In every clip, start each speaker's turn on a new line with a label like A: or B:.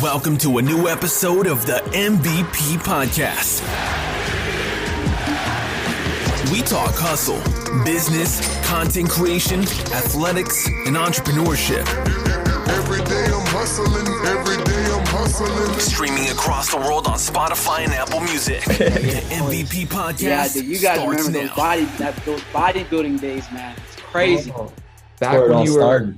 A: Welcome to a new episode of the MVP Podcast. We talk hustle, business, content creation, athletics, and entrepreneurship.
B: Every day I'm hustling,
A: Streaming across the world on Spotify and Apple Music. The MVP Podcast.
C: Yeah, dude, you guys remember those bodybuilding days, man. It's crazy.
D: Back when you were,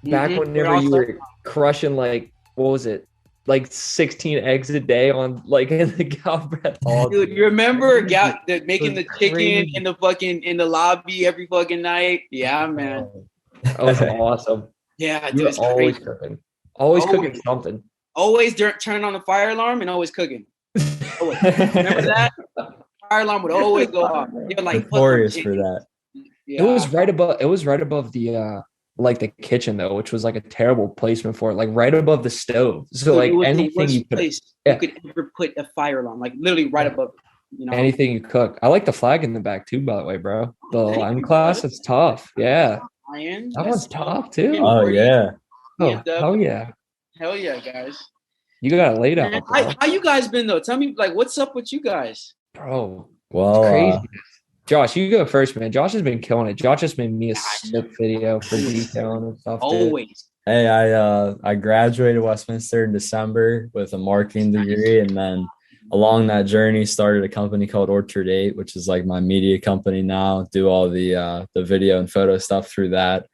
D: whenever you were
C: started.
D: crushing like, what was it? Like 16 eggs a day on like in the Galbraith Hall.
C: Dude, you remember making the chicken
D: crazy.
C: in the lobby every fucking night? Yeah, man.
D: That was awesome.
C: Yeah,
D: You
C: dude,
D: were
C: it's
D: always
C: crazy.
D: cooking. Always
C: Always.
D: cooking something.
C: Always turn on the fire alarm and always cooking. Always. Remember that? Fire alarm would always go off. You're like
E: Notorious for that.
C: Yeah.
D: It was right above the like the kitchen though, which was like a terrible placement for it, like right above the stove. So
C: Dude,
D: like
C: it was the
D: anything
C: worst
D: you could
C: place
D: yeah.
C: you could ever put a fire alarm, like literally right above it, you know.
D: anything you cook. I like the flag in the back too, by the way, bro. The
C: Thank
D: lime
C: you,
D: class,
C: brother.
D: it's tough. Yeah.
C: Iron.
D: That one's tough too.
E: Oh yeah.
D: Oh, hell yeah.
C: Hell yeah, guys.
D: You got it laid out,
C: Man,
D: bro.
C: how you guys been though? Tell me, like, what's up with you guys?
D: Bro,
E: Well,
D: crazy. Josh, you go first, man. Josh has been killing it. Josh just made me a sick video for detailing and stuff. Dude.
C: Always.
E: hey, I graduated Westminster in December with a marketing degree, and then along that journey started a company called Orchard 8, which is like my media company now. Do all the video and photo stuff through that,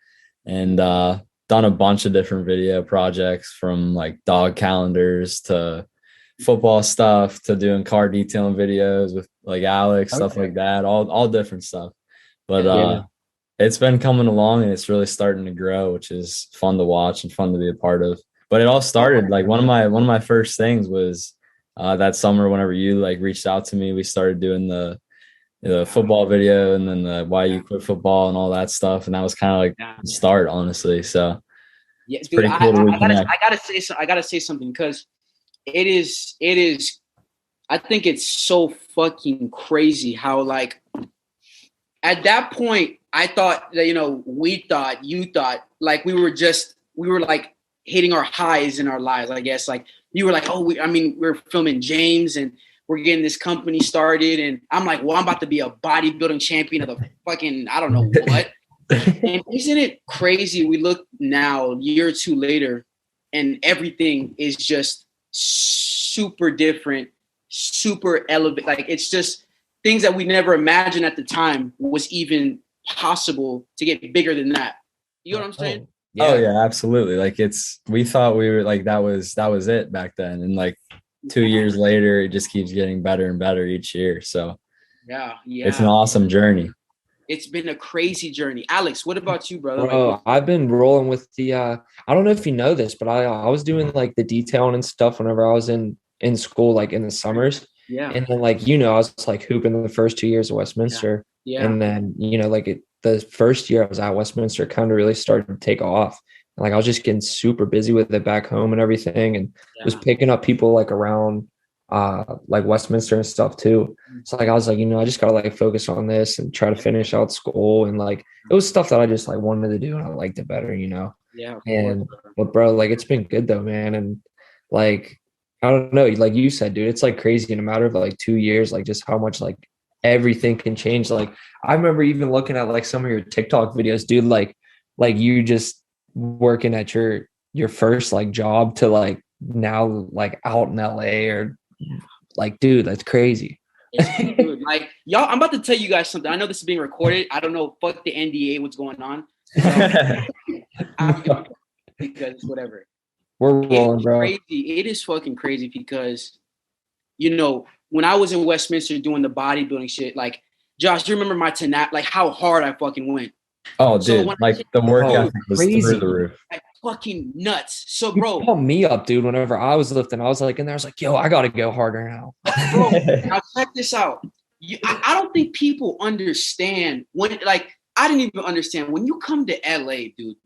E: and done a bunch of different video projects from like dog calendars to football stuff to doing car detailing videos with like Alex, stuff like that, all different stuff. But
D: Yeah.
E: it's been coming along and it's really starting to grow, which is fun to watch and fun to be a part of. But it all started like one of my first things was that summer whenever you like reached out to me, we started doing the football video and then the why you quit football and all that stuff, and that was kind of like the start, honestly. So
C: Yeah,
E: it's
C: dude,
E: pretty cool to reconnect.
C: I gotta say something because it is. I think it's so fucking crazy how like at that point I thought that you thought like we were like hitting our highs in our lives. I guess like you were like, we're filming James and we're getting this company started, and I'm like, well, I'm about to be a bodybuilding champion of the fucking I don't know what. And isn't it crazy? We look now, a year or two later, and everything is just super different, super elevated. Like it's just things that we never imagined at the time was even possible to get bigger than that. You know what I'm saying?
E: Oh yeah, absolutely. Like we thought we were like that was it back then, and like 2 years later, it just keeps getting better and better each year. So
C: Yeah.
E: it's an awesome journey.
C: It's been a crazy journey. Alex, what about you, brother?
D: Bro, I've been rolling with the I don't know if you know this, but I was doing like the detailing and stuff whenever I was in school, like in the summers.
C: Yeah.
D: And then like, I was like hooping the first 2 years of Westminster.
C: Yeah.
D: And then, the first year I was at Westminster kind of really started to take off. And like I was just getting super busy with it back home and everything, and was picking up people like around like Westminster and stuff too. So like I was like, I just gotta like focus on this and try to finish out school, and like it was stuff that I just like wanted to do and I liked it better,
C: Yeah.
D: And but bro, like it's been good though, man. And like I don't know, like you said, dude, it's like crazy in a matter of like 2 years, like just how much like everything can change. Like I remember even looking at like some of your TikTok videos, dude, like you just working at your first like job to like now like out in LA, or like, dude, that's crazy.
C: Dude, like y'all, I'm about to tell you guys something. I know this is being recorded. I don't know, fuck the NDA, what's going on. Because whatever.
D: We're rolling, bro.
C: Crazy. It is fucking crazy because, when I was in Westminster doing the bodybuilding shit, like, Josh, you remember my like how hard I fucking went.
E: Oh,
C: So
E: dude,
C: when
E: like the work ethic was
D: crazy.
E: through the roof.
C: Like fucking nuts. So,
D: You
C: bro,
D: pumped me up, dude. Whenever I was lifting, I was like in there, I was like, yo, I gotta go harder now.
C: bro, now check this out. I don't think people understand when, like, I didn't even understand when you come to LA, dude.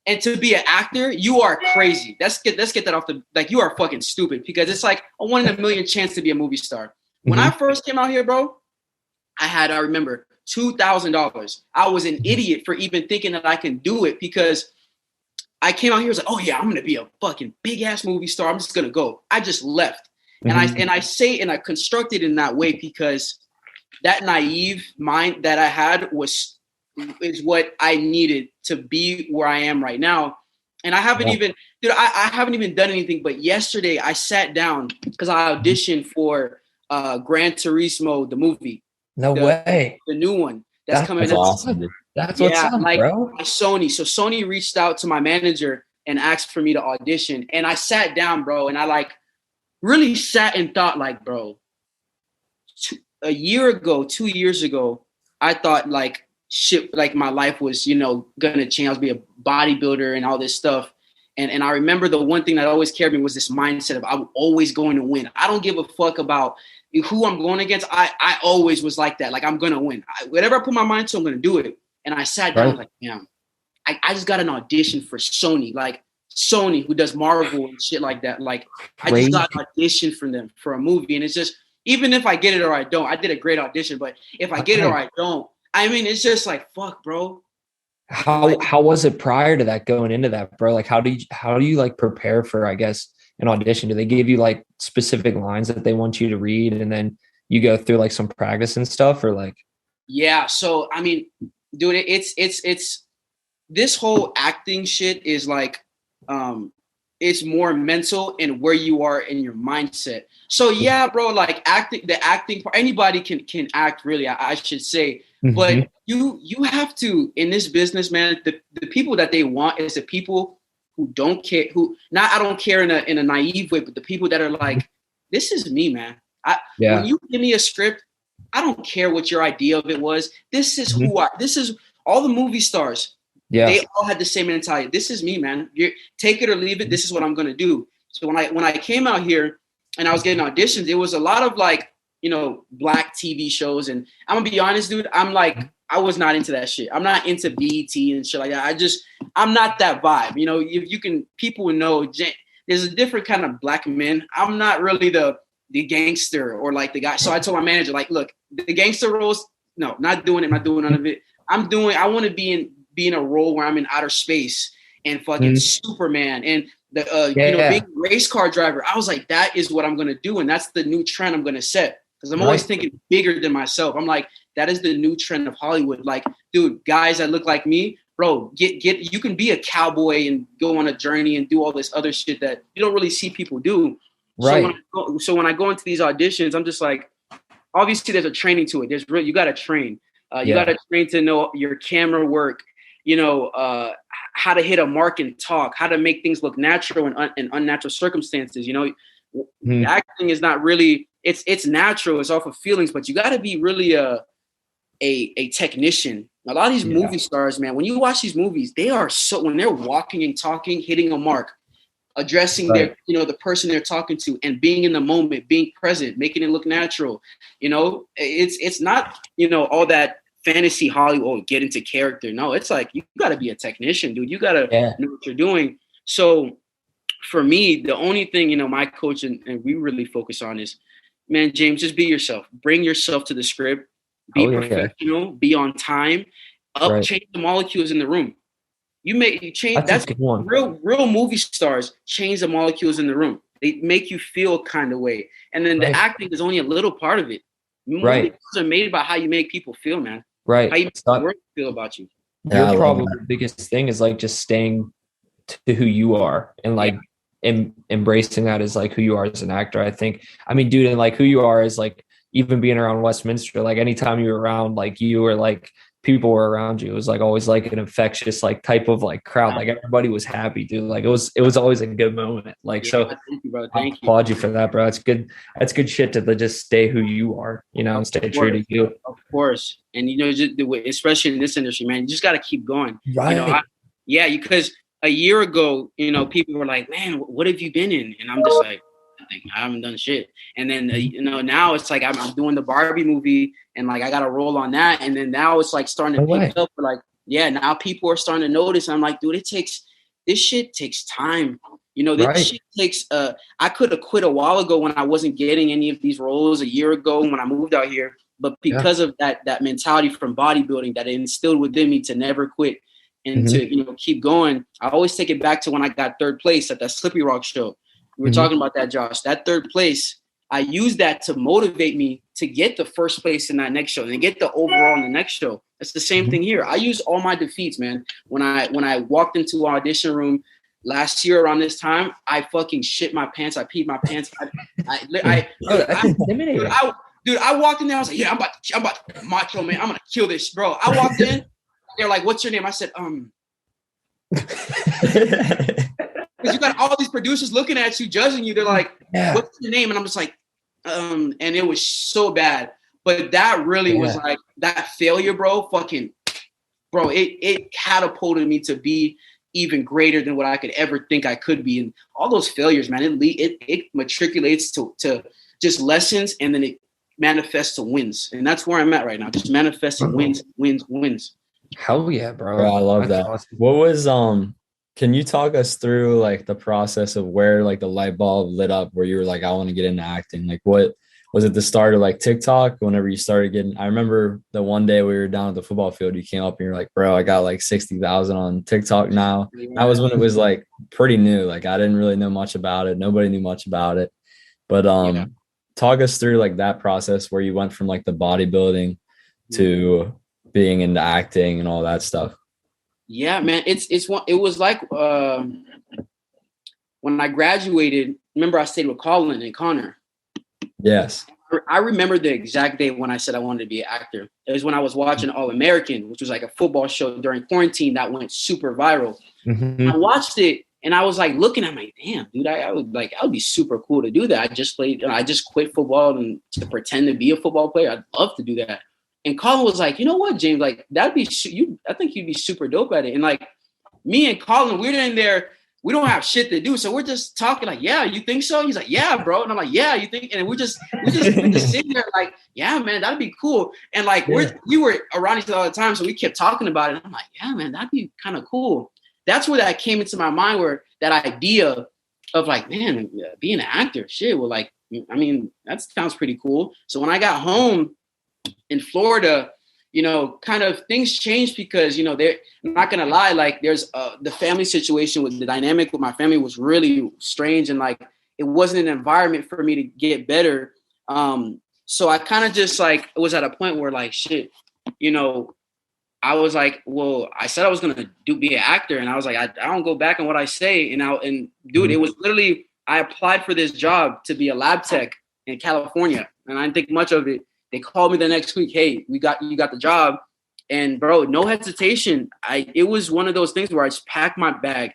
C: And to be an actor, you are crazy. Let's get that off the, like, you are fucking stupid, because it's like a 1 in a million chance to be a movie star. When I first came out here, bro, I remember $2,000. I was an idiot for even thinking that I can do it, because I came out here, was like, oh yeah, I'm gonna be a fucking big ass movie star. I'm just gonna go. I just left. And I say, and I constructed in that way because that naive mind that I had is what I needed to be where I am right now. And I haven't even, dude, I haven't even done anything. But yesterday I sat down because I auditioned for Gran Turismo, the movie.
D: No way.
C: The new one that's coming.
E: That's awesome, dude.
D: That's what's up,
C: like
D: bro.
C: Sony. So Sony reached out to my manager and asked for me to audition. And I sat down, bro, and I like really sat and thought, like, bro, 2 years ago, I thought like shit, like my life was, gonna change. I was be a bodybuilder and all this stuff. And I remember the one thing that always carried me was this mindset of I'm always going to win. I don't give a fuck about who I'm going against. I always was like that. Like, I'm going to win. Whatever I put my mind to, I'm going to do it. And I sat down like, damn, I just got an audition for Sony. Like, Sony, who does Marvel and shit like that. Like, I just got an audition for them for a movie. And it's just, even if I get it or I don't, I did a great audition. But if I get it or I don't, I mean, it's just like, fuck, bro.
D: How was it prior to that, going into that, bro? Like, how do you like prepare for, I guess, an audition? Do they give you like specific lines that they want you to read and then you go through like some practice and stuff, or like?
C: Yeah. So, I mean, dude, it's this whole acting shit is like, it's more mental and where you are in your mindset. So yeah, bro, like the acting part, anybody can act, really, I should say. But you have to, in this business, man, the people that they want is the people who don't care, I don't care in a naive way, but the people that are like, this is me, man. When you give me a script, I don't care what your idea of it was. This is this is all the movie stars. Yeah. They all had the same mentality. This is me, man. Take it or leave it. This is what I'm going to do. So when I came out here and I was getting auditions, it was a lot of like, black TV shows. And I'm gonna be honest, dude, I'm like, I was not into that shit. I'm not into BET and shit like that. I'm not that vibe. People would know there's a different kind of black men. I'm not really the gangster or like the guy. So I told my manager, like, look, the gangster roles, no, not doing it. Not doing none of it. I want to be in a role where I'm in outer space and fucking Superman and being a race car driver. I was like, that is what I'm going to do. And that's the new trend I'm going to set. Because I'm always thinking bigger than myself. I'm like, that is the new trend of Hollywood. Like, dude, guys that look like me, bro, you can be a cowboy and go on a journey and do all this other shit that you don't really see people do. Right. So when I go into these auditions, I'm just like, obviously there's a training to it. You got to train. You got to train to know your camera work, how to hit a mark and talk, how to make things look natural in unnatural circumstances. Acting is not really, it's natural. It's off of feelings, but you got to be really a technician. A lot of these movie stars, man, when you watch these movies, they are when they're walking and talking, hitting a mark, addressing their, the person they're talking to and being in the moment, being present, making it look natural. It's not, all that fantasy Hollywood, get into character. No, it's like, you got to be a technician, dude. You got to know what you're doing. So for me, the only thing, my coach and we really focus on is, man, James, just be yourself. Bring yourself to the script. Be professional. Be on time. Change the molecules in the room. You change. That's a good one. Real movie stars change the molecules in the room. They make you feel a kind of way. And then the acting is only a little part of it. Movies are made by how you make people feel, man. Right. How you make the world feel about you.
D: Your probably the biggest thing is like just staying to who you are and like embracing that as like who you are as an actor. I think, I mean, dude, and like who you are is like, even being around Westminster, like anytime you were around, like you were like people were around you, it was like always like an infectious like type of like crowd. Like everybody was happy, dude. Like it was always a good moment. Like so
C: thank you, bro.
D: I applaud you for that, bro. That's good. That's good shit to just stay who you are, and stay true to you.
C: Of course. And just especially in this industry, man, you just gotta keep going.
D: Right.
C: Because a year ago, people were like, man, what have you been in? And I'm just like, I haven't done shit. And then, now it's like I'm doing the Barbie movie and like I got a role on that. And then now it's like starting to pick up. Like, now people are starting to notice. I'm like, dude, this shit takes time. This shit takes, I could have quit a while ago when I wasn't getting any of these roles a year ago when I moved out here. But because of that mentality from bodybuilding that it instilled within me to never quit and to, you know, keep going, I always take it back to when I got third place at that Slippery Rock show. We were talking about that, Josh. That third place, I used that to motivate me to get the first place in that next show and get the overall in the next show. It's the same thing here. I use all my defeats, man. When I walked into our audition room last year around this time, I fucking shit my pants. I peed my pants. Dude, I walked in there. I was like, yeah, I'm about to macho, man. I'm gonna kill this, bro. I walked in. They're like, "What's your name?" I said, because you got all these producers looking at you, judging you. They're like, "What's your name?" And I'm just like, and it was so bad. But that really was like that failure, bro. Fucking, bro, it catapulted me to be even greater than what I could ever think I could be. And all those failures, man, it matriculates to just lessons, and then it manifests to wins. And that's where I'm at right now, just manifesting wins.
D: Hell yeah, bro.
E: I love that. Awesome. What was can you talk us through like the process of where like the light bulb lit up where you were like, I want to get into acting? Like, what was it, the start of like TikTok whenever you started getting? I remember the one day we were down at the football field, you came up and you're like, bro, I got like 60,000 on TikTok now. That was when it was like pretty new. Like I didn't really know much about it. Nobody knew much about it. But talk us through like that process where you went from like the bodybuilding to being into acting and all that stuff.
C: Yeah, man. It was like when I graduated, remember I stayed with Colin and Connor.
E: Yes.
C: I remember the exact day when I said I wanted to be an actor. It was when I was watching All American, which was like a football show during quarantine that went super viral. I watched it and I was like looking at my, damn, dude, I would be super cool to do that. I just quit football and to pretend to be a football player. I'd love to do that. And Colin was like, you know what, James, like that'd be I think you'd be super dope at it. And like me and Colin, we're in there, we don't have shit to do. So we're just talking like, yeah, you think so? He's like, yeah, bro. And I'm like, yeah, you think? And we're just sitting there like, yeah, man, that'd be cool. And like, we were around each other all the time. So we kept talking about it. And I'm like, yeah, man, that'd be kind of cool. That's where that came into my mind, where that idea of like, man, being an actor, shit. Well, like, I mean, that sounds pretty cool. So when I got home in Florida, you know, kind of things changed because, you know, I'm not going to lie, like there's the family situation with the dynamic with my family was really strange. And like, it wasn't an environment for me to get better. So I kind of just like, it was at a point where like, shit, you know, I was like, well, I said I was going to be an actor. And I was like, I don't go back on what I say. And dude, it was literally, I applied for this job to be a lab tech in California. And I didn't think much of it. They called me the next week. Hey, you got the job. And bro, no hesitation. It was one of those things where I just packed my bag,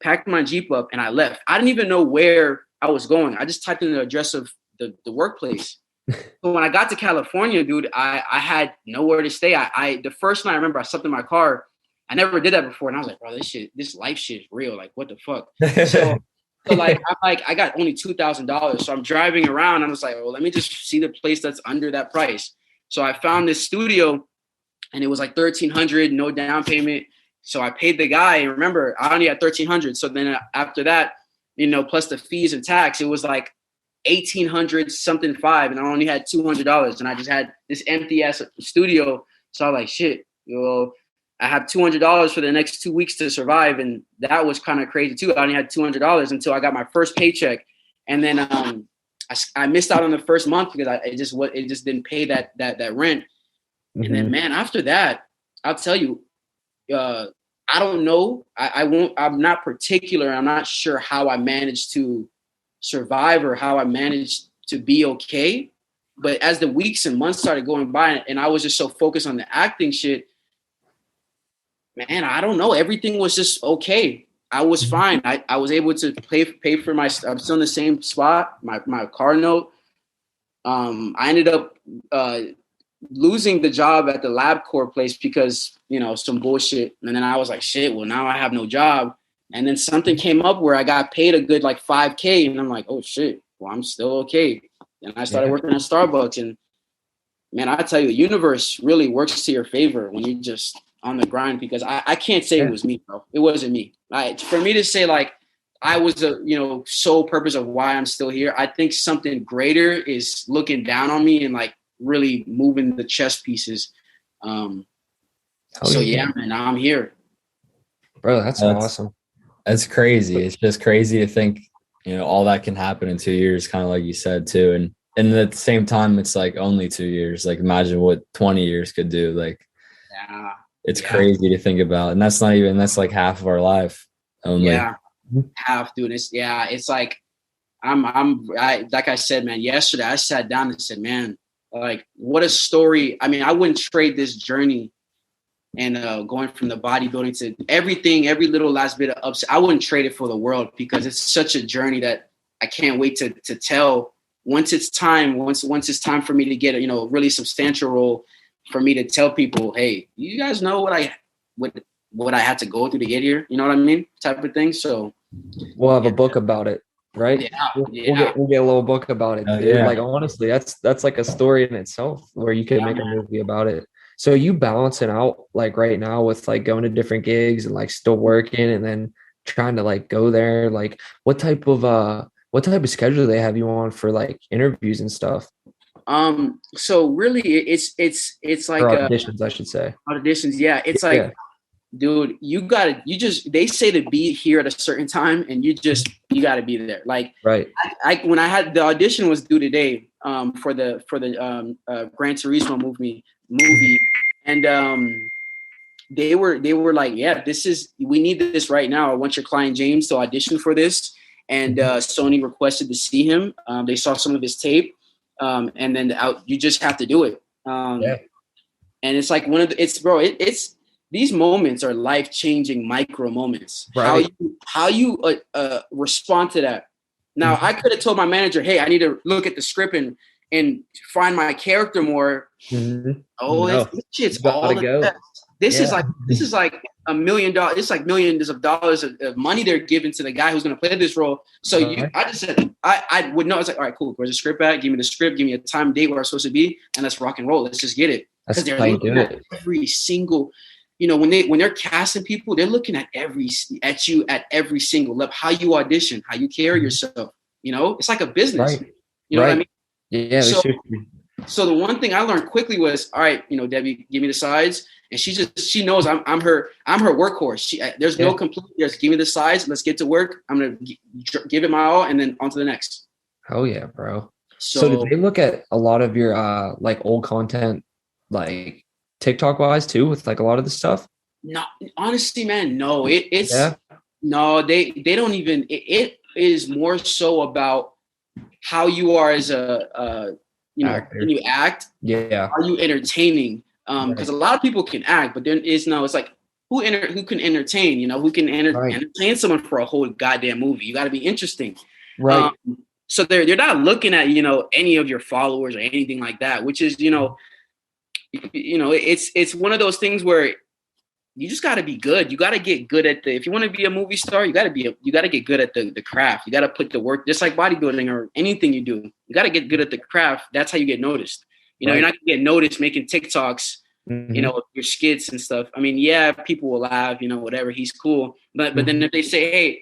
C: packed my Jeep up, and I left. I didn't even know where I was going. I just typed in the address of the workplace. So when I got to California, dude, I had nowhere to stay. The first night I remember I slept in my car. I never did that before. And I was like, bro, this life shit is real. Like, what the fuck? So like, I got only $2,000. So I'm driving around. And I was like, well, let me just see the place that's under that price. So I found this studio and it was like $1,300, no down payment. So I paid the guy. And remember, I only had $1,300. So then after that, you know, plus the fees and tax, it was like $1,800 something $5. And I only had $200. And I just had this empty ass studio. So I was like, shit, you know, I have $200 for the next 2 weeks to survive. And that was kind of crazy too. I only had $200 until I got my first paycheck. And then I missed out on the first month because it just didn't pay that rent. And then, man, after that, I'll tell you, I don't know. I'm not particular. I'm not sure how I managed to survive or how I managed to be okay. But as the weeks and months started going by and I was just so focused on the acting shit, man, I don't know. Everything was just okay. I was fine. I was able to pay for I'm still in the same spot, my car note. I ended up losing the job at the LabCorp place because, you know, some bullshit. And then I was like, shit, well, now I have no job. And then something came up where I got paid a good like $5,000. And I'm like, oh shit, well, I'm still okay. And I started working at Starbucks. And man, I tell you, the universe really works to your favor when you just on the grind, because I can't say it was me, bro. It wasn't me. For me to say like I was the, you know, sole purpose of why I'm still here, I think something greater is looking down on me and like really moving the chess pieces. So yeah, man, I'm here.
D: Bro, that's awesome.
E: That's crazy. It's just crazy to think, all that can happen in 2 years, kind of like you said too. And at the same time, it's like only 2 years. Like imagine what 20 years could do. Like it's crazy to think about. And that's like half of our life only.
C: Yeah. Half, dude. It's like like I said, man, yesterday I sat down and said, man, like what a story. I mean, I wouldn't trade this journey and going from the bodybuilding to everything, every little last bit of ups. I wouldn't trade it for the world because it's such a journey that I can't wait to tell once it's time for me to get a really substantial role, for me to tell people, hey, you guys know what I had to go through to get here. You know what I mean? Type of thing. So
D: we'll have a book about it. Right.
C: Yeah.
D: We'll get a little book about it. Dude. Like, honestly, that's like a story in itself where you could make a movie about it. So you balancing out like right now with like going to different gigs and like still working and then trying to like go there. Like what type of schedule do they have you on for like interviews and stuff?
C: So really it's like
D: or auditions, I should say.
C: Auditions, yeah. It's like dude, they say to be here at a certain time and you got to be there. Like, right. When I had the audition was due today, for the Gran Turismo movie. And, they were like, yeah, we need this right now. I want your client James to audition for this. And, Sony requested to see him. They saw some of his tape. And then you just have to do it. And it's like it's these moments are life-changing micro moments. Right. How you respond to that. Now, I could have told my manager, hey, I need to look at the script and find my character more. Mm-hmm. Oh, no. This shit's all the best. This is like $1 million. It's like millions of dollars of money they're giving to the guy who's going to play this role. So I just said, I would know. It's like, all right, cool. Where's the script at? Give me the script. Give me a time, date where I'm supposed to be, and let's rock and roll. Let's just get it. Because they're looking at every single, when they're casting people, they're looking at you at every single level. How you audition, how you carry yourself. It's like a business. Right. You know what I mean? Yeah. So the one thing I learned quickly was, all right, Debbie, give me the sides. And she knows I'm her workhorse. There's no complete. Just give me the size. Let's get to work. I'm gonna give it my all, and then on to the next.
D: Oh yeah, bro. So did they look at a lot of your like old content, like TikTok wise too, with like a lot of the stuff?
C: No, honestly, man, no. No, they don't even. It is more so about how you are as a when you act. Yeah. Are you entertaining? Because a lot of people can act, but then it's like who can entertain, who can entertain someone for a whole goddamn movie. You got to be interesting. Right. So they're not looking at, any of your followers or anything like that, which is, it's one of those things where you just got to be good. You got to get good at if you want to be a movie star, you got to get good at the craft. You got to put the work, just like bodybuilding or anything you do. You got to get good at the craft. That's how you get noticed. You're not gonna get noticed making TikToks, your skits and stuff. I mean, yeah, people will laugh, whatever. He's cool, but then if they say, hey,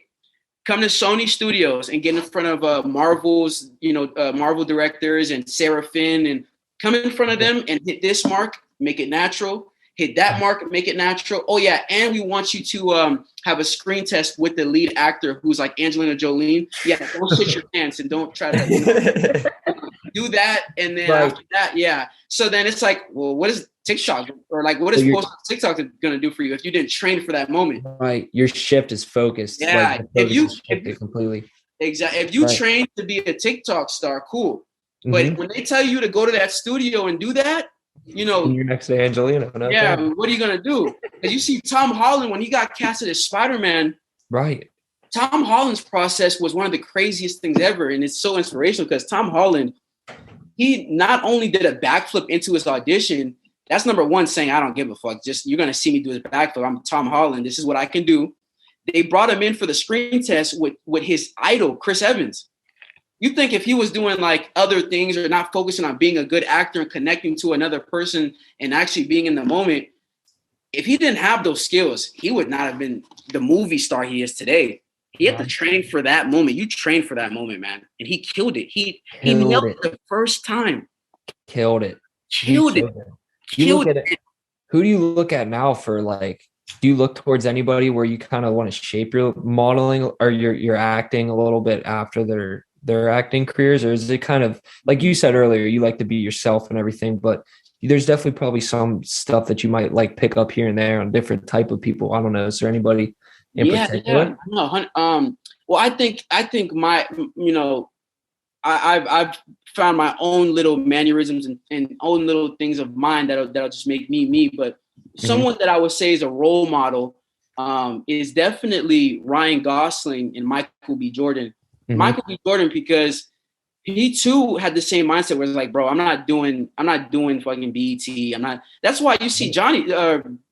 C: come to Sony Studios and get in front of Marvel's, Marvel directors and Sarah Finn, and come in front of them and hit this mark, make it natural. Hit that mark, make it natural. Oh yeah, and we want you to have a screen test with the lead actor who's like Angelina Jolie. Yeah, don't shit your pants and don't try to do that. And then after that, yeah. So then it's like, well, what is TikTok or like what is TikTok going to do for you if you didn't train for that moment?
D: Right, your shift is focused.
C: Yeah,
D: if you completely
C: exactly. If you train to be a TikTok star, cool. But when they tell you to go to that studio and do that.
D: You're next to Angelina.
C: Yeah, what are you gonna do? Because you see Tom Holland when he got casted as Spider-Man.
D: Right.
C: Tom Holland's process was one of the craziest things ever, and it's so inspirational because Tom Holland, he not only did a backflip into his audition. That's number one, saying I don't give a fuck. Just you're gonna see me do this backflip. I'm Tom Holland. This is what I can do. They brought him in for the screen test with his idol Chris Evans. You think if he was doing like other things or not focusing on being a good actor and connecting to another person and actually being in the moment, if he didn't have those skills, he would not have been the movie star he is today. He had to train for that moment. You trained for that moment, man. And he killed it. He nailed it the first time.
D: Killed it. Who do you look at now for like do you look towards anybody where you kind of want to shape your modeling or your acting a little bit after their acting careers? Or is it kind of like you said earlier, you like to be yourself and everything, but there's definitely probably some stuff that you might like pick up here and there on different type of people. I don't know. Is there anybody in particular?
C: Yeah. No, well, I think my, I've found my own little mannerisms and own little things of mine that'll just make me me. But someone that I would say is a role model is definitely Ryan Gosling and Michael B. Jordan. Michael B. Jordan, because he too had the same mindset where it's like, bro, I'm not doing fucking BET. I'm not. That's why you see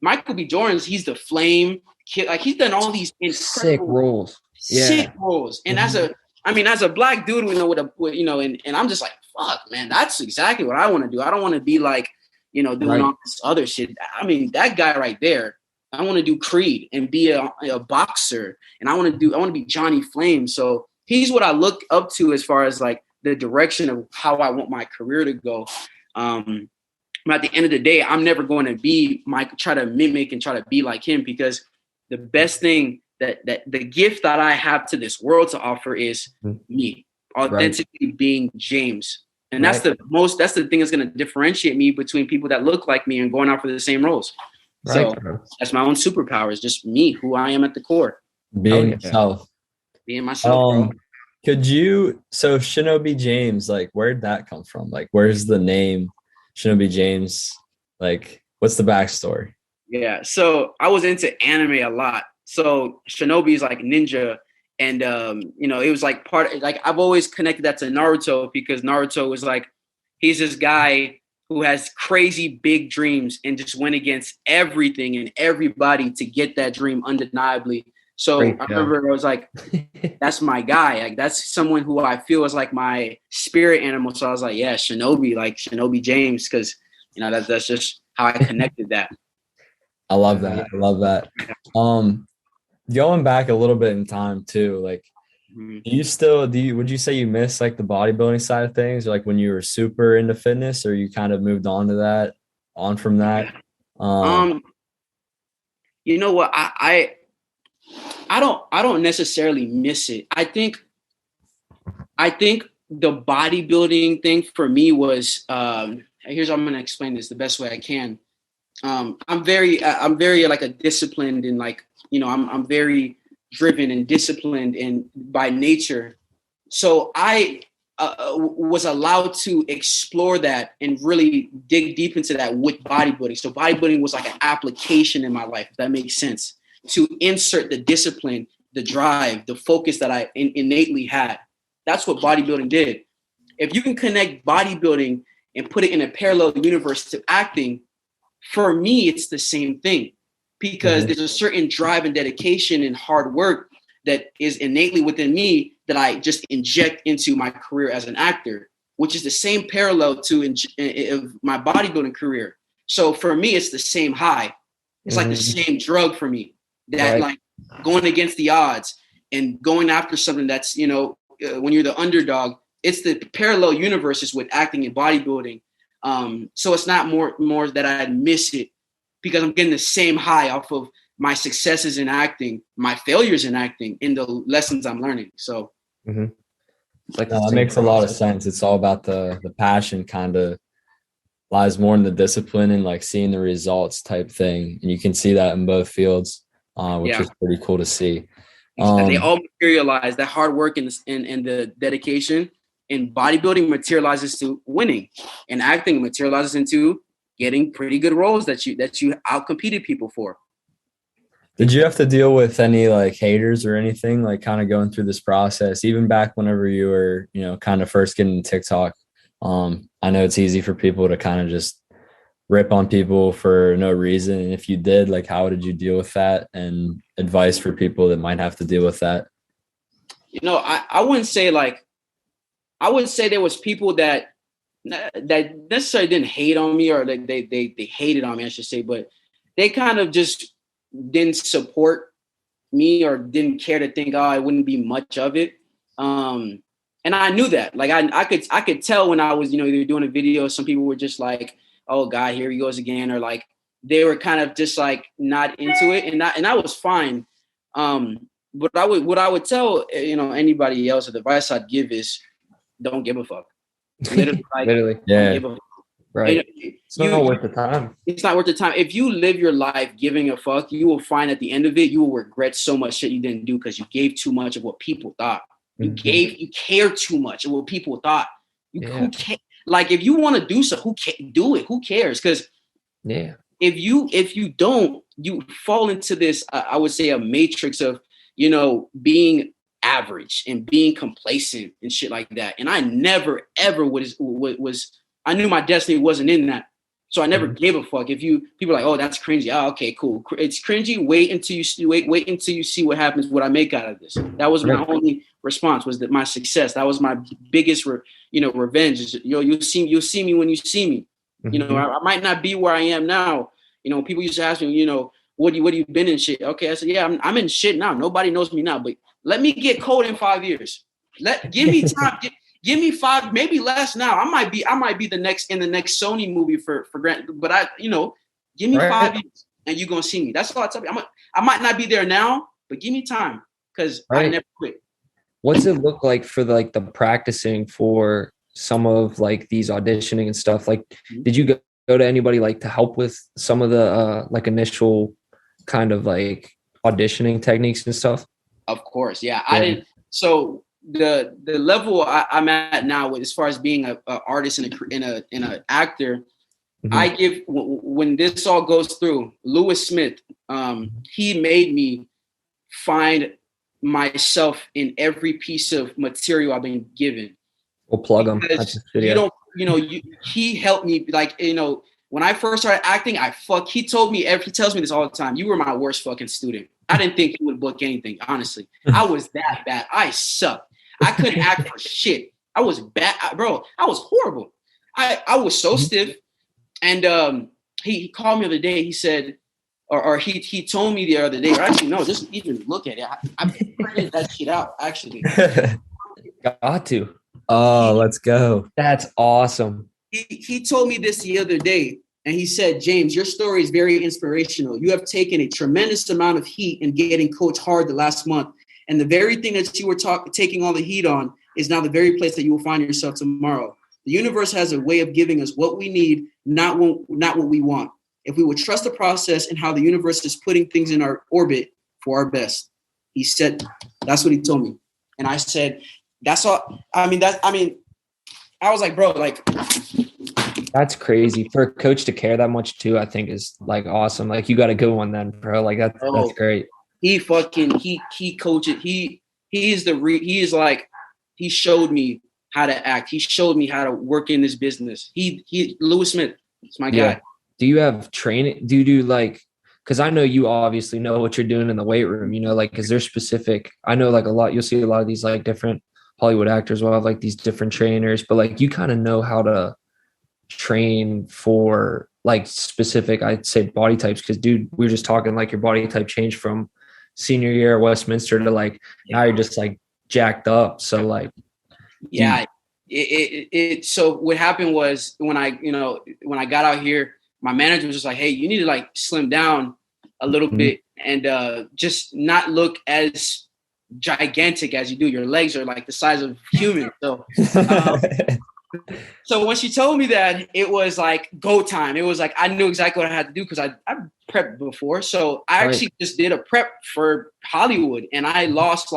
C: Michael B. Jordan's. He's the Flame kid. Like he's done all these
D: sick roles.
C: Sick roles. And as a black dude, and I'm just like, fuck, man, that's exactly what I want to do. I don't want to be like, doing all this other shit. I mean, that guy right there. I want to do Creed and be a boxer, and I want to be Johnny Flame. So he's what I look up to as far as like the direction of how I want my career to go. But at the end of the day, I'm never going to try to mimic and try to be like him, because the best thing that the gift that I have to this world to offer is me, authentically being James. And that's the thing that's going to differentiate me between people that look like me and going out for the same roles. So that's my own superpower, is just me, who I am at the core.
E: Being yourself.
C: Being myself, bro.
E: So Shinobi James, like, where'd that come from? Like, where's the name Shinobi James? Like, what's the backstory?
C: Yeah, so I was into anime a lot. So Shinobi is like ninja, and it was like I've always connected that to Naruto, because Naruto was like, he's this guy who has crazy big dreams and just went against everything and everybody to get that dream undeniably. So I remember I was like, that's my guy. Like, that's someone who I feel is like my spirit animal. So I was like, yeah, Shinobi James, because that's just how I connected that.
E: I love that. Going back a little bit in time too, like, would you say you miss like the bodybuilding side of things, or like when you were super into fitness, or you kind of moved on from that?
C: You know what? I don't necessarily miss it. I think the bodybuilding thing for me was, here's how I'm going to explain this the best way I can. I'm very like a disciplined, and like, I'm very driven and disciplined and by nature. So I was allowed to explore that and really dig deep into that with bodybuilding. So bodybuilding was like an application in my life, if that makes sense, to insert the discipline, the drive, the focus that I innately had. That's what bodybuilding did. If you can connect bodybuilding and put it in a parallel universe to acting, for me, it's the same thing, because there's a certain drive and dedication and hard work that is innately within me that I just inject into my career as an actor, which is the same parallel to my bodybuilding career. So for me, it's the same high. It's like the same drug for me, that like going against the odds and going after something that's, when you're the underdog, it's the parallel universes with acting and bodybuilding. So it's not more that I miss it, because I'm getting the same high off of my successes in acting, my failures in acting, and the lessons I'm learning. So
E: it's like that makes a lot of sense. It's all about the passion, kind of lies more in the discipline and like seeing the results type thing. And you can see that in both fields, which is pretty cool to see.
C: They all materialize, that hard work and the dedication. And bodybuilding materializes to winning, and acting materializes into getting pretty good roles that you outcompeted people for.
E: Did you have to deal with any like haters or anything, like kind of going through this process, even back whenever you were, kind of first getting into TikTok? I know it's easy for people to kind of just rip on people for no reason. And if you did, like, how did you deal with that, and advice for people that might have to deal with that?
C: I wouldn't say like, I would say there was people that necessarily didn't hate on me, or they hated on me, I should say, but they kind of just didn't support me or didn't care to think, oh, it wouldn't be much of it. And I knew that. Like I could tell when I was, either doing a video, some people were just like, oh God, here he goes again, or like, they were kind of just like not into it, and I was fine. But what I would tell anybody else, the advice I'd give is don't give a fuck. Literally,
D: Literally.
C: Don't give a fuck.
D: Right. It's not worth the time.
C: It's not worth the time. If you live your life giving a fuck, you will find at the end of it, you will regret so much shit you didn't do because you gave too much of what people thought. You cared too much of what people thought. Who cares? Like, if you want to do so, do it. Who cares? Because if you don't, you fall into this, I would say, a matrix of, being average and being complacent and shit like that. And I never, ever I knew my destiny wasn't in that. So I never gave a fuck. If people are like, oh, that's cringy. Oh, okay, cool. It's cringy. Wait until you see what happens, what I make out of this. That was my only response, was that my success. That was my biggest, revenge. You'll see me when you see me. I might not be where I am now. People used to ask me, what have you been in shit? Okay, I said, yeah, I'm in shit now. Nobody knows me now, but let me get cold in 5 years. Give me time. Give me 5, maybe less now. I might be in the next Sony movie for granted, but give me 5 years and you're gonna see me. That's all I tell you. I might not be there now, but give me time, because I never quit.
D: What's it look like for the practicing for some of these auditioning and stuff? Like, did you go to anybody to help with some of the initial kind of auditioning techniques and stuff? Of
C: course, yeah. I didn't. So the level I'm at now, as far as being an artist and an actor, I give, when this all goes through, Lewis Smith, he made me find myself in every piece of material I've been given.
D: We'll plug him.
C: He helped me. When I first started acting, he tells me this all the time. You were my worst fucking student. I didn't think you would book anything. Honestly, I was that bad. I sucked. I couldn't act for shit. I was bad, bro. I was horrible. I was so stiff. And he called me the other day. He said, or he told me the other day. Or actually, no, just even look at it. I printed that shit out. Actually,
D: got to.
E: Oh, let's go.
D: That's awesome.
C: He told me this the other day, and he said, James, your story is very inspirational. You have taken a tremendous amount of heat in getting coached hard the last month. And the very thing that you were taking all the heat on is now the very place that you will find yourself tomorrow. The universe has a way of giving us what we need, not what we want. If we would trust the process and how the universe is putting things in our orbit for our best. He said, that's what he told me. And I said, that's all. I was like, bro,
D: that's crazy for a coach to care that much too. I think is awesome. You got a good one then, bro. That's great.
C: He coaches. He showed me how to act. He showed me how to work in this business. Lewis Smith, it's my guy.
D: Do you have training? Do you do because I know you obviously know what you're doing in the weight room, is there specific, I know a lot, you'll see a lot of these different Hollywood actors will have these different trainers, but you kind of know how to train for specific, I'd say, body types. Cause dude, we were just talking your body type changed from senior year at Westminster to now you're just jacked up. So
C: so what happened was when I got out here, my manager was just like, hey, you need to slim down a little bit and just not look as gigantic as you do. Your legs are the size of humans. So so when she told me that, it was go time. It was I knew exactly what I had to do because I prepped before. So I actually just did a prep for Hollywood, and I lost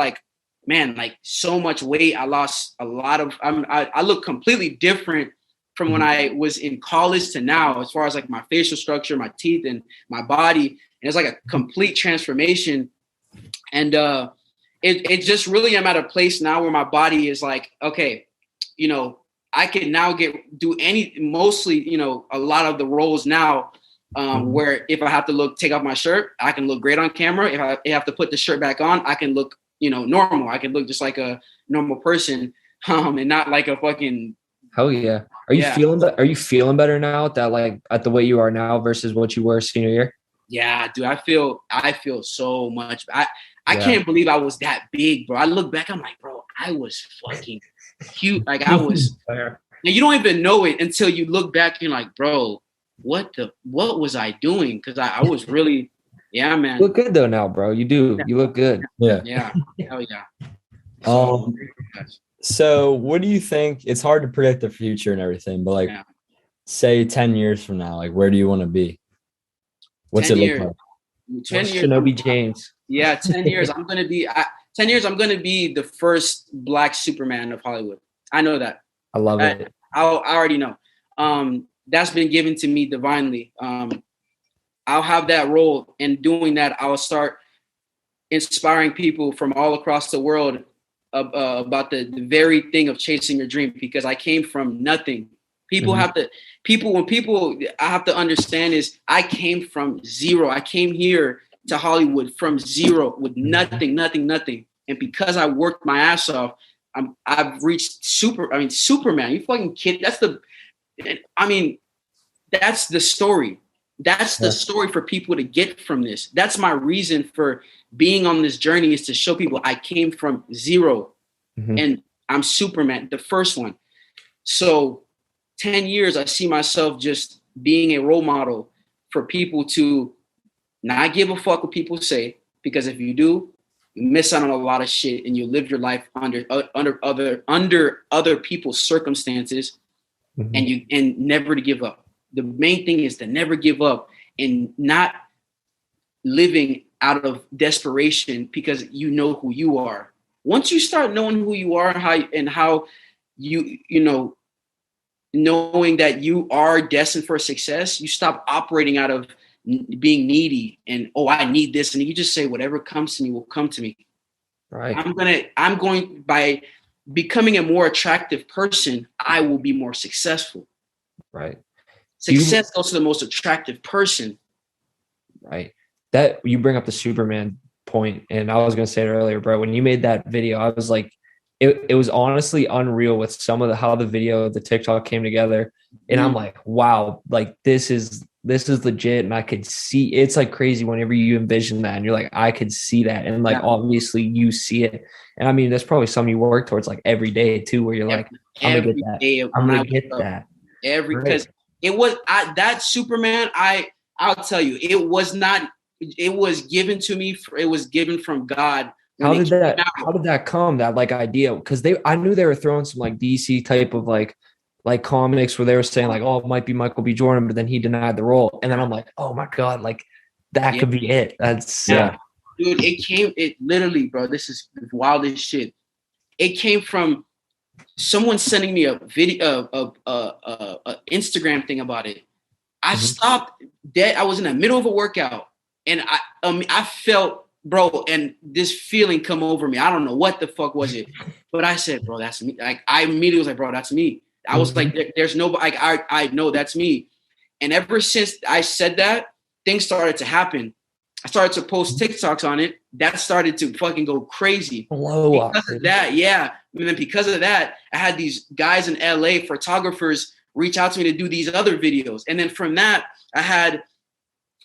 C: so much weight. I lost a lot of, I look completely different from when I was in college to now, as far as my facial structure, my teeth, and my body. And it's a complete transformation. And it just really, I'm at a place now where my body is okay, I can now do mostly, a lot of the roles now, where if I have to take off my shirt, I can look great on camera. If I have to put the shirt back on, I can look, normal. I can look just like a normal person, and not like a fucking.
D: Hell yeah. Are you feeling better now at the way you are now versus what you were senior year?
C: Yeah, dude, I feel so much. I can't believe I was that big, bro. I look back, I'm like, bro, I was fucking cute. I was. And you don't even know it until you look back and you're like, bro, what was I doing? Because I was really, yeah, man.
D: You look good though now, bro. You do. You look good.
C: Yeah. Hell yeah.
E: So what do you think? It's hard to predict the future and everything, but like, say 10 years from now, like, where do you want to be? What's it look like?
C: 10 years.
D: Shinobi James.
C: Yeah, 10 years. I'm gonna be 10 years. I'm gonna be the first Black Superman of Hollywood. I know that.
D: I love it.
C: I already know. That's been given to me divinely. I'll have that role, and doing that, I'll start inspiring people from all across the world about the very thing of chasing your dream. Because I came from nothing. People have to. I have to understand is I came from zero. I came here to Hollywood from zero with nothing. And because I worked my ass off, I've reached Superman. You fucking kid. That's the story. That's the story for people to get from this. That's my reason for being on this journey, is to show people I came from zero and I'm Superman, the first one. So 10 years, I see myself just being a role model for people to not give a fuck what people say, because if you do, you miss out on a lot of shit, and you live your life under other people's circumstances, and never to give up. The main thing is to never give up, and not living out of desperation, because you know who you are. Once you start knowing who you are and how you know, knowing that you are destined for success, you stop operating out of being needy and, oh, I need this. And you just say, whatever comes to me will come to me.
D: Right.
C: I'm going by becoming a more attractive person, I will be more successful.
D: Right.
C: Success goes to the most attractive person.
D: Right. That you bring up the Superman point, and I was going to say it earlier, bro. When you made that video, I was like, it was honestly unreal with some of how the video, the TikTok came together. And I'm like, wow, like this is legit. And I could see, it's like crazy whenever you envision that and you're like, I could see that. And like, obviously you see it. And I mean, that's probably something you work towards like every day too, where you're like, I'm going to get that. I'm going to get that.
C: Because it was that Superman, I'll tell you, it was given to me. It was given from God.
D: How did that come, that like idea? Because I knew they were throwing some like DC type of like comics where they were saying like, oh, it might be Michael B. Jordan, but then he denied the role. And then I'm like, oh my God, like that could be it. That's
C: dude, it literally, bro, this is the wildest shit. It came from someone sending me a video of a Instagram thing about it. I stopped dead. I was in the middle of a workout, and I felt, bro, and this feeling come over me. I don't know what the fuck was it, but I said, bro, that's me. Like I immediately was like, bro, that's me. I was like, there's no, like, I know that's me. And ever since I said that, things started to happen. I started to post TikToks on it. That started to fucking go crazy. Because of that, yeah. And then because of that, I had these guys in LA, photographers, reach out to me to do these other videos. And then from that,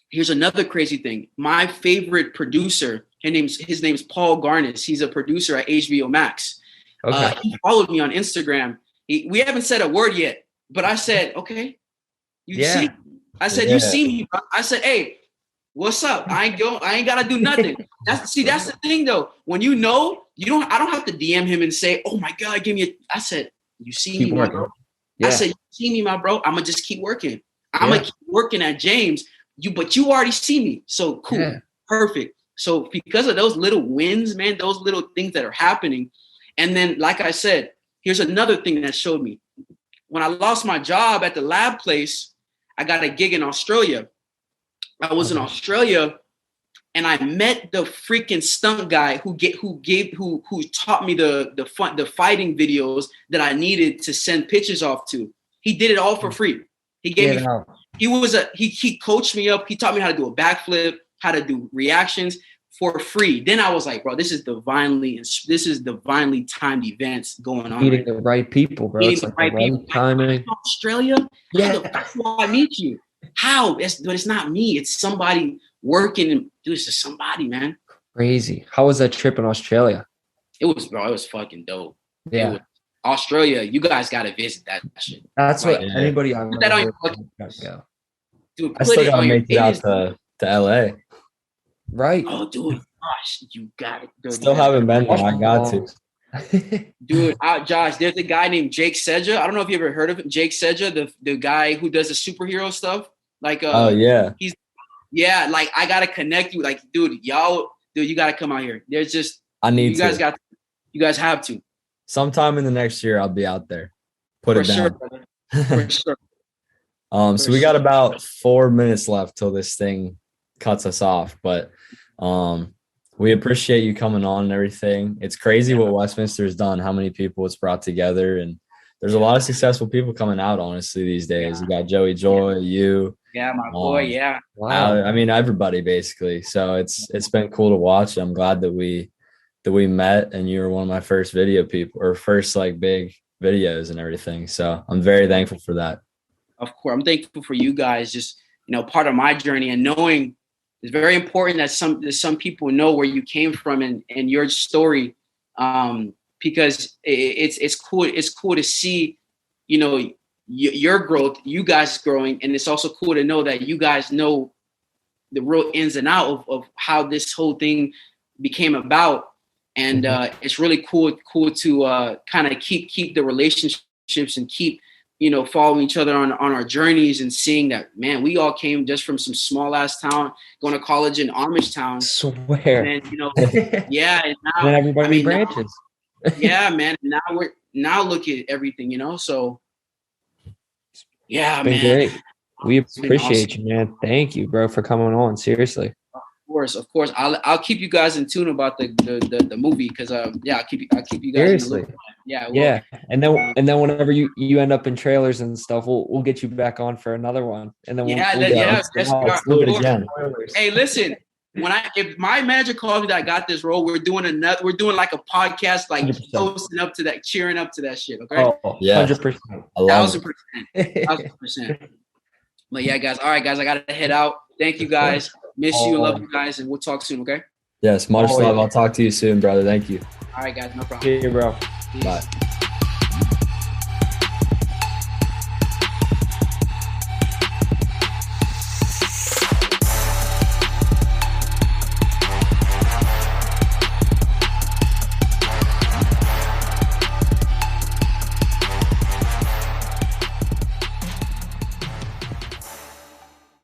C: here's another crazy thing. My favorite producer, his name's Paul Garnis. He's a producer at HBO Max. Okay. He followed me on Instagram. We haven't said a word yet, but I said, okay, you see? I said, you see me, bro. I said, hey, what's up? I ain't gotta do nothing. That's the thing though. When you know, I don't have to DM him and say, oh my God, give me I said, you see me, my bro. Yeah. I said, you see me, my bro. I'm gonna just keep working. I'm gonna keep working at James. But you already see me. So cool. Perfect. So because of those little wins, man, those little things that are happening. And then, like I said, here's another thing that showed me. When I lost my job at the lab place, I got a gig in Australia. I was in Australia, and I met the freaking stunt guy who taught me the fighting videos that I needed to send pictures off to. He did it all for free. He gave me. He coached me up. He taught me how to do a backflip, how to do reactions for free. Then I was like, bro, this is divinely timed events going on.
D: Meeting the right people, bro. It's like the right timing.
C: Australia, that's why I meet you. How? But it's not me. It's somebody working. Dude, it's just somebody, man.
D: Crazy. How was that trip in Australia?
C: It was fucking dope.
D: Yeah.
C: Australia, you guys got to visit that shit.
D: That's what anybody I know.
C: dude,
E: I
C: put
E: still
C: it
E: gotta
C: on your
E: make it out
C: Insta.
E: to LA.
D: Right.
C: Oh, dude, gosh, you got it. Dude,
E: Still haven't been there. I got to.
C: Dude, Josh, there's a guy named Jake Sedja. I don't know if you ever heard of him. Jake Sedja, the guy who does the superhero stuff. Like,
E: Oh yeah.
C: Yeah, like I gotta connect you. Like, dude, you gotta come out here. There's just
E: I need
C: you guys have to.
E: Sometime in the next year I'll be out there. Put
C: For
E: it
C: sure,
E: down.
C: brother. For sure.
E: So we got about 4 minutes left till this thing cuts us off, but we appreciate you coming on and everything. It's crazy what Westminster's done, how many people it's brought together, and there's a lot of successful people coming out, honestly, these days. You got Joey Joy, you.
C: Yeah, my boy. Yeah.
D: Wow.
E: I mean, everybody basically. So it's been cool to watch. I'm glad that we met, and you were one of my first video people, or first like big videos and everything. So I'm very thankful for that.
C: Of course, I'm thankful for you guys. Just part of my journey, and knowing it's very important that some people know where you came from and your story, because it's cool. It's cool to see, your growth, you guys growing, and it's also cool to know that you guys know the real ins and out of how this whole thing became about. And it's really cool to kind of keep the relationships and keep following each other on our journeys, and seeing that, man, we all came just from some small ass town, going to college in Amish town.
D: Swear.
C: And then, yeah, and now
D: and everybody branches.
C: Yeah, man. Now look at everything, so yeah,
D: It's been
C: man.
D: great. We appreciate
C: awesome.
D: you, man. Thank you, bro, for coming on. Seriously.
C: Of course. I'll keep you guys in tune about the movie, because I'll keep you guys
D: Seriously.
C: in the loop. Yeah.
D: Yeah. And then whenever you end up in trailers and stuff, we'll get you back on for another one. And then
C: let's
E: do it again.
C: Hey, listen, if my manager calls me that I got this role, we're doing like a podcast, like
D: 100%.
C: posting up to that, cheering up to that shit. Okay.
D: Oh, yeah. 100%.
C: 1,000%. 1,000%. But yeah, guys. All right, guys, I gotta head out. Thank you, guys. Miss you, love you guys, and we'll talk soon. Okay.
E: Yes, much love. I'll talk to you soon, brother. Thank you.
C: All right, guys. No problem.
D: See you, bro.
C: Peace.
E: Bye.